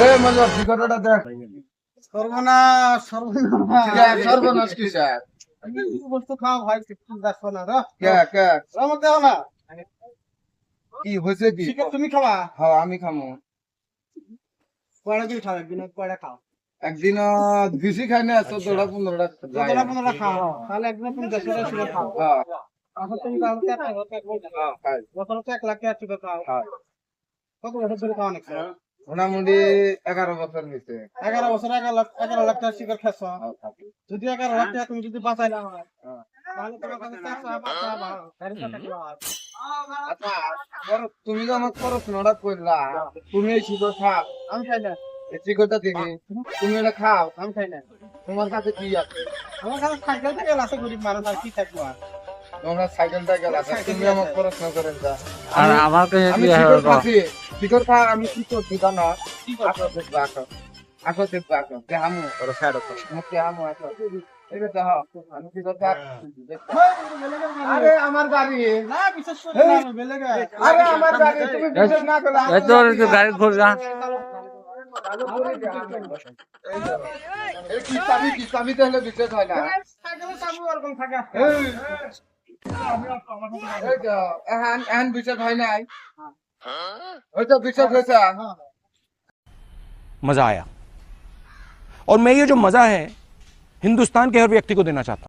এই মজা সিগারেটটা দেখ। সর্বনাশ সর্বনাশ সর্বনাশ কি স্যার? বস্তু খাওয়া হয় কিছু দেখো না কে কে আমার দেও না কি হয়েছে কি? ঠিক আছে তুমি খাবা হ্যাঁ আমি খামো। কয়টা দিন খাও একদিন কয়টা খাও একদিন বেশি খাই না, 14টা 15টা যায়। 15 খাও তাহলে একদিন তুমি 10টা শুনে খাও হ্যাঁ এখন তুমি কালকে একটা হ্যাঁ খাই। বছর তো 1 লাখ টাকা চুকে খাও হ্যাঁ কত বছর ধরে খাও নাকি মোটামুটি 11 বছর হয়েছে। 11 বছর 11 লাখ টাকা শিকার খেছো হ্যাঁ, খাই। যদি 11 লাখ টাকা তুমি যদি বাঁচাই না হয় হ্যাঁ। তাহলে তোমার কাছে 400 আচ্ছা, তুমি তো আমার পড়াশোনাটা করলা, তুমি এই শিকড় খাও, আমি খাই না এই শিকড়টা দেখি তুমি এটা খাও, আমি খাই না তোমার কাছে কি আছে? আমার কাছে সাইকেল থেকে আছে গরিব মানুষ আর কি থাকবো আর তোমরা সাইকেলটা গেল, তুমি আমার পড়াশোনা করেন যা। আর আমাকে আমি শিকড় খাচ্ছি, শিকড় খা, আমি কি করছি জানো? আসো দেখবো, আসো আসো দেখবো, আসো দেহামু দেহামু, আসো এই দেখো, আমি শিকড় খা। আরে আমার গাড়ি, না বিশেষ করে না আমি বেলে গেছে আরে আমার গাড়ি, তুমি বিশ্বাস না করলে এই তো গাড়ি ঘুর যা এই কি চাবি তাহলে বিশ্বাস হয় না। সাইকেলে চাবু ওরকম থাকে এই এই তো এখন বিশ্বাস হয় নাই, ওই তো বিশ্বাস হয়েছে। मजा आया और मैं ये जो मजा है हिंदुस्तान के हर व्यक्ति को देना चाहता हूं।